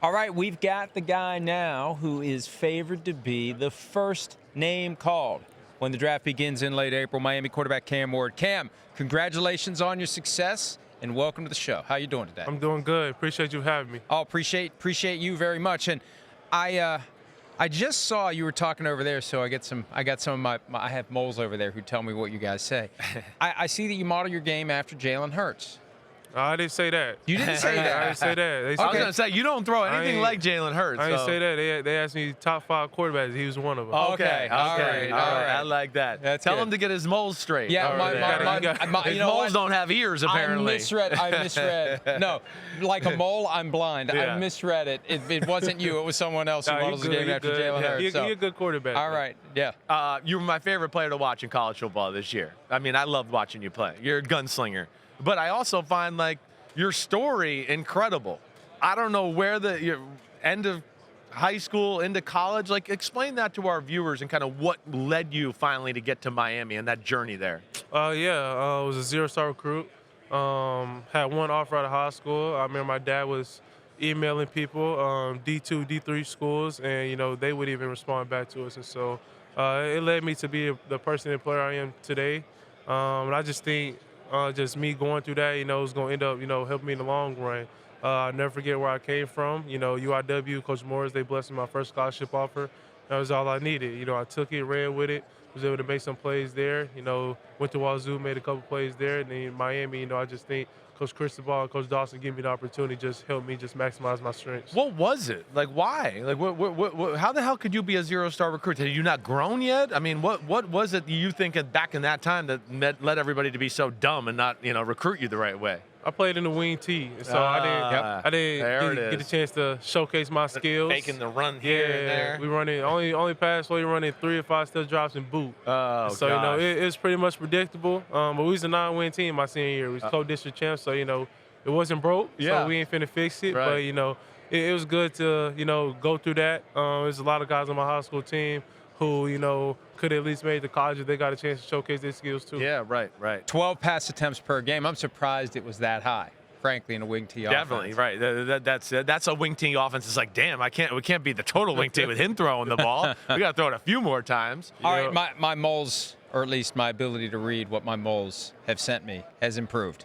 All right, we've got the guy now who is favored to be the first name called when the draft begins in late April. Miami quarterback Cam Ward. Cam, congratulations on your success and welcome to the show. How you doing today? I'm doing good. Appreciate you having me. Oh, appreciate you very much. And I just saw you were talking over there, so I got some of my I have moles over there who tell me what you guys say. I see that you model your game after Jalen Hurts. I didn't say that. You didn't say that. I didn't say that. I was going to say, you don't throw anything like Jalen Hurts. I didn't say that. They asked me top 5 quarterbacks. He was one of them. Okay. All right. I like that. Tell him to get his moles straight. Yeah, his moles don't have ears, apparently. I misread. No, like a mole, I'm blind. Yeah. I misread it. It wasn't you. It was someone else who models the game after Jalen Hurts. You're a good quarterback. All right. Yeah. You were my favorite player to watch in college football this year. I mean, I loved watching you play. You're a gunslinger. But I also find, your story incredible. I don't know where your end of high school into college. Explain that to our viewers and kind of what led you finally to get to Miami and that journey there. I was a 0-star recruit. Had one offer out of high school. I remember my dad was emailing people, D2, D3 schools, and they would even respond back to us. And so it led me to be the person and player I am today. And I just think just me going through that, is going to end up, helping me in the long run. I'll never forget where I came from. UIW, Coach Morris, they blessed me my first scholarship offer. That was all I needed. I took it, ran with it, was able to make some plays there. Went to Wazoo, made a couple plays there. And then in Miami, I just think Coach Cristobal and Coach Dawson gave me the opportunity to just help me just maximize my strengths. What was it? Why? How the hell could you be a 0-star recruit? Had you not grown yet? I mean, what was it you think back in that time that led everybody to be so dumb and not, recruit you the right way? I played in the wing T, so I didn't get a chance to showcase my skills. Making the run here and there. We running only pass play running 3 or 5 step drops and boot. So it was pretty much predictable. But we was a 9-win team my senior year. We was co-district champs, so it wasn't broke. So we ain't finna fix it. Right. But it was good to go through that. There's a lot of guys on my high school team who could at least make the college if they got a chance to showcase their skills too. Yeah, right. 12 pass attempts per game. I'm surprised it was that high, frankly, in a wing T offense. Definitely, right. That's a wing T offense. It's like, damn, we can't be the total wing T with him throwing the ball. We got to throw it a few more times. All right, my moles, or at least my ability to read what my moles have sent me, has improved.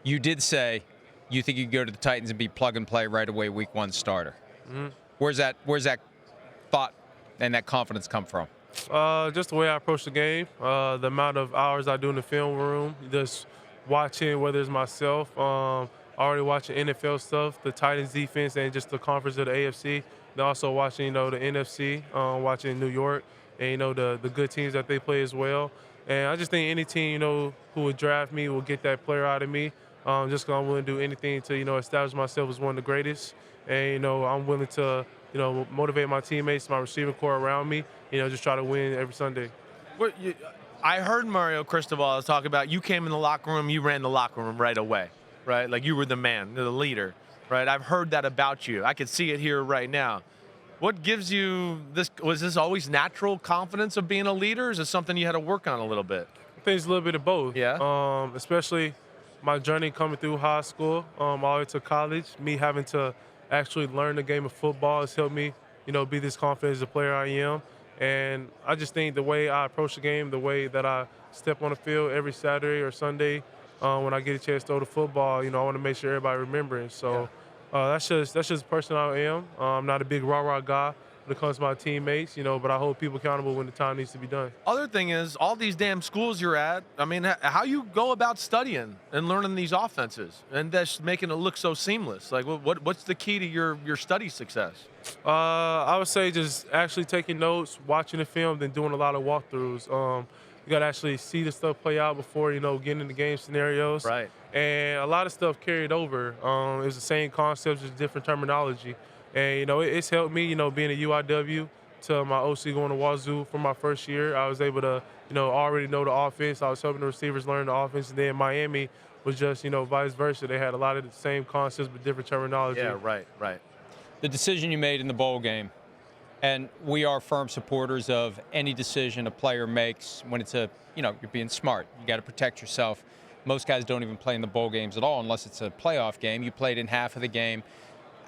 You did say you think you could go to the Titans and be plug and play right away, week 1 starter. Mm-hmm. Where's that thought and that confidence come from? Just the way I approach the game, the amount of hours I do in the film room, just watching, whether it's myself, already watching NFL stuff, the Titans defense, and just the conference of the AFC. And also watching, the NFC, watching New York, and the good teams that they play as well. And I just think any team, who would draft me will get that player out of me. Just because I'm willing to do anything to, establish myself as one of the greatest. And, I'm willing to, motivate my teammates, my receiving core around me, just try to win every Sunday. I heard Mario Cristobal talk about you came in the locker room, you ran the locker room right away, right? Like you were the man, the leader, right? I've heard that about you. I can see it here right now. What gives you this? Was this always natural confidence of being a leader? Or is it something you had to work on a little bit? I think it's a little bit of both. Yeah. Especially my journey coming through high school, all the way to college, me having to actually learn the game of football has helped me, be this confident as a player I am. And I just think the way I approach the game, the way that I step on the field every Saturday or Sunday, when I get a chance to throw the football, I want to make sure everybody remembers. So that's just the person I am. I'm not a big rah-rah guy when it comes to my teammates, but I hold people accountable when the time needs to be done. Other thing is, all these damn schools you're at, I mean, how you go about studying and learning these offenses and that's making it look so seamless? Like, what's the key to your study success? I would say just actually taking notes, watching the film, then doing a lot of walkthroughs. You got to actually see the stuff play out before, getting into game scenarios. Right. And a lot of stuff carried over. It was the same concepts, just different terminology. And, it's helped me, being a UIW to my OC going to Wazoo for my first year. I was able to, already know the offense. I was helping the receivers learn the offense. And then Miami was just, vice versa. They had a lot of the same concepts but different terminology. Yeah, right. The decision you made in the bowl game, and we are firm supporters of any decision a player makes when it's you're being smart. You got to protect yourself. Most guys don't even play in the bowl games at all unless it's a playoff game. You played in half of the game.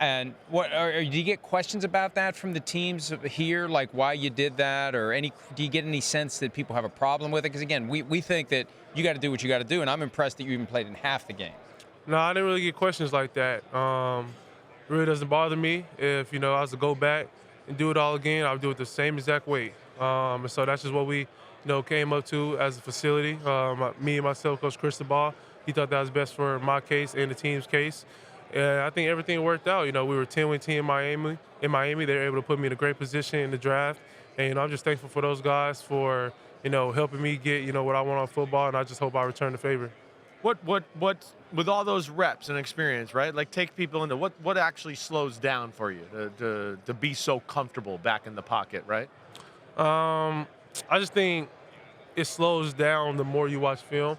And do you get questions about that from the teams here, like why you did that, or do you get any sense that people have a problem with it? Because again, we think that you got to do what you got to do, and I'm impressed that you even played in half the game. No, I didn't really get questions like that. It really doesn't bother me. If I was to go back and do it all again, I would do it the same exact way. And so that's just what we came up to as a facility. Me and myself, Coach Cristobal, he thought that was best for my case and the team's case. And I think everything worked out. We were a 10-win team in Miami. They were able to put me in a great position in the draft. And I'm just thankful for those guys for helping me get what I want on football. And I just hope I return the favor. What with all those reps and experience, right? Like, take people into what actually slows down for you to be so comfortable back in the pocket, right? I just think it slows down the more you watch film.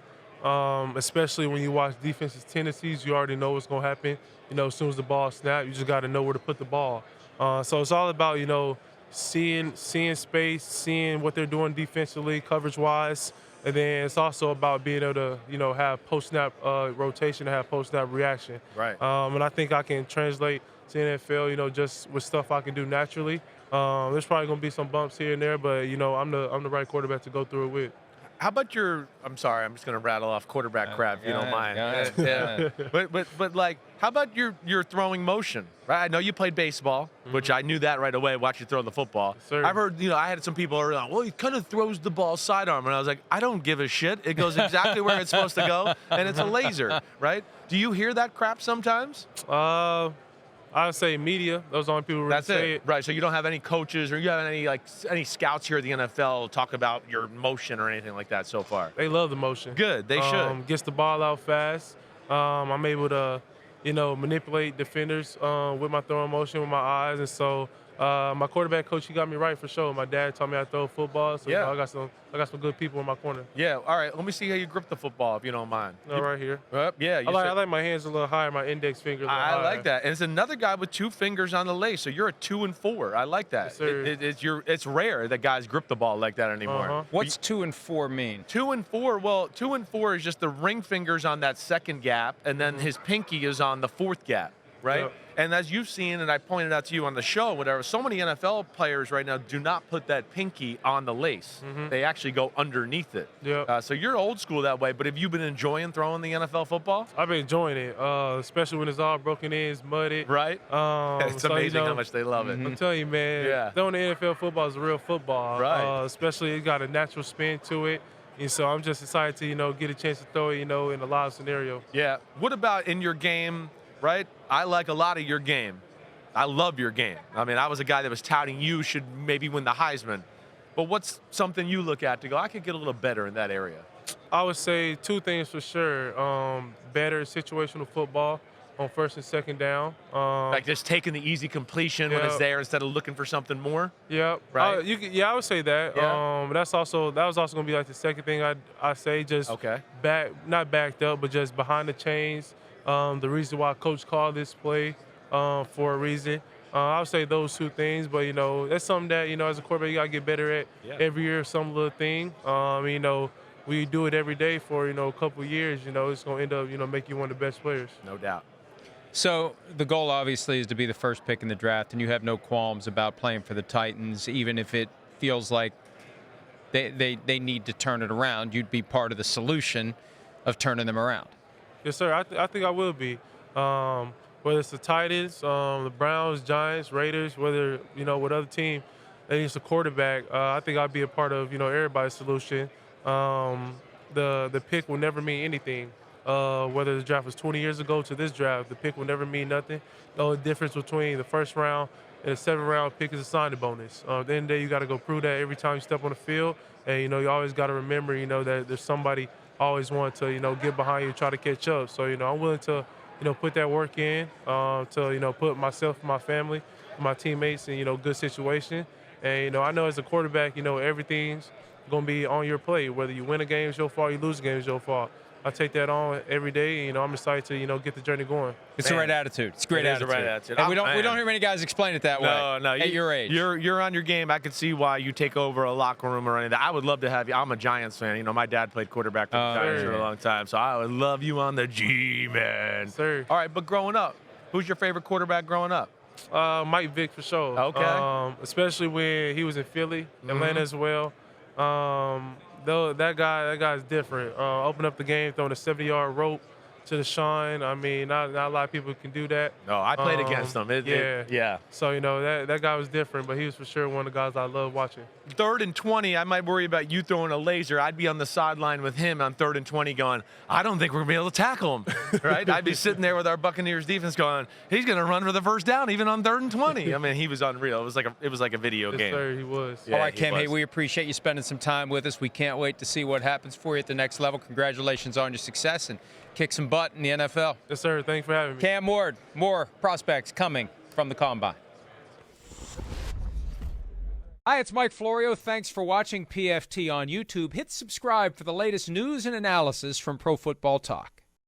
Especially when you watch defensive tendencies, you already know what's going to happen. As soon as the ball snaps, you just got to know where to put the ball. So it's all about, seeing space, seeing what they're doing defensively, coverage-wise. And then it's also about being able to, have post-snap rotation and have post-snap reaction. Right. And I think I can translate to NFL, just with stuff I can do naturally. There's probably going to be some bumps here and there, but, I'm the right quarterback to go through it with. How about I'm sorry, I'm just going to rattle off quarterback crap if you don't mind. Yeah. But like, how about your throwing motion? Right? I know you played baseball, which I knew that right away, watch you throw the football. Sir. I've heard, I had some people early on, well, he kind of throws the ball sidearm. And I was like, I don't give a shit. It goes exactly where it's supposed to go, and it's a laser, right? Do you hear that crap sometimes? I would say media. Those are the only people who really say it. Right, so you don't have any coaches or you have any scouts here at the NFL talk about your motion or anything like that so far? They love the motion. Good, they should. Gets the ball out fast. I'm able to, manipulate defenders with my throwing motion, with my eyes. And so my quarterback coach, he got me right for sure. My dad taught me how to throw football, so yeah. I got some good people in my corner. Yeah, all right, let me see how you grip the football if you don't mind. Right here. Yeah. I like my hands a little higher, my index finger a little higher. I like that. And it's another guy with 2 fingers on the lace, so you're a 2 and 4. I like that. Yes, sir. It's rare that guys grip the ball like that anymore. What's 2 and 4 mean? 2 and 4, well, 2 and 4 is just the ring fingers on that second gap, and then his pinky is on the fourth gap, right? Yep. And as you've seen, and I pointed out to you on the show, whatever, so many NFL players right now do not put that pinky on the lace. They actually go underneath it. Yep. So you're old school that way, but have you been enjoying throwing the NFL football? I've been enjoying it, especially when it's all broken in, it's mudded. Right? It's amazing how much they love it. I'm telling you, man, throwing the NFL football is real football. Right. Especially it got a natural spin to it. And so I'm just excited to, get a chance to throw it, in a live scenario. Yeah. What about in your game, right? I like a lot of your game. I love your game. I mean, I was a guy that was touting you should maybe win the Heisman. But what's something you look at to go, I could get a little better in that area? I would say 2 things for sure. Better situational football on first and second down. Like just taking the easy completion when it's there instead of looking for something more? Yeah. Right? I would say that. Yeah. That was also going to be like the second thing I say, just not backed up, but just behind the chains. The reason why Coach called this play for a reason. I would say those 2 things, but, that's something that, as a quarterback, you got to get better at every year, some little thing. We do it every day for, a couple of years, it's going to end up, make you one of the best players. No doubt. So the goal obviously is to be the first pick in the draft, and you have no qualms about playing for the Titans, even if it feels like they need to turn it around. You'd be part of the solution of turning them around. Yes, sir. I think I will be. Whether it's the Titans, the Browns, Giants, Raiders, whether, what other team that needs a quarterback, I think I'll be a part of, everybody's solution. The pick will never mean anything. Whether the draft was 20 years ago to this draft, the pick will never mean nothing. The only difference between the first round and the 7th round pick is a signing bonus. At the end of the day, you got to go prove that every time you step on the field. And, you always got to remember, that there's somebody always want to, get behind you and try to catch up. So, I'm willing to, put that work in to, put myself and my family, my teammates in, good situation. And, I know as a quarterback, everything's going to be on your plate. Whether you win a game, it's your fault, you lose a game, it's your fault. I take that on every day. I'm excited to, get the journey going. It's the right attitude. It's a great attitude. The right attitude. And we don't hear many guys explain it that way. No. At your age. You're on your game. I can see why you take over a locker room or anything. I would love to have you. I'm a Giants fan. My dad played quarterback for the Giants for a long time, so I would love you on the G, man. Sir. All right, but growing up, Who's your favorite quarterback growing up? Mike Vick for sure. Okay. Especially when he was in Philly, Atlanta as well. Though that guy's different. Open up the game, throwing a 70-yard rope to the Sean. I mean, not a lot of people can do that. No, I played against him. Yeah. So, you know, that guy was different, but he was for sure one of the guys I love watching. 3rd and 20, I might worry about you throwing a laser. I'd be on the sideline with him on 3rd and 20 going, I don't think we're going to be able to tackle him, right? I'd be sitting there with our Buccaneers defense going, he's going to run for the first down even on 3rd and 20. I mean, he was unreal. It was like a video game. Yes, sir, he was. Yeah, All right, Cam, was. hey, we appreciate you spending some time with us. We can't wait to see what happens for you at the next level. Congratulations on your success, and kick some butt in the NFL. Yes, sir. Thanks for having me. Cam Ward, more prospects coming from the Combine. Hi, it's Mike Florio. Thanks for watching PFT on YouTube. Hit subscribe for the latest news and analysis from Pro Football Talk.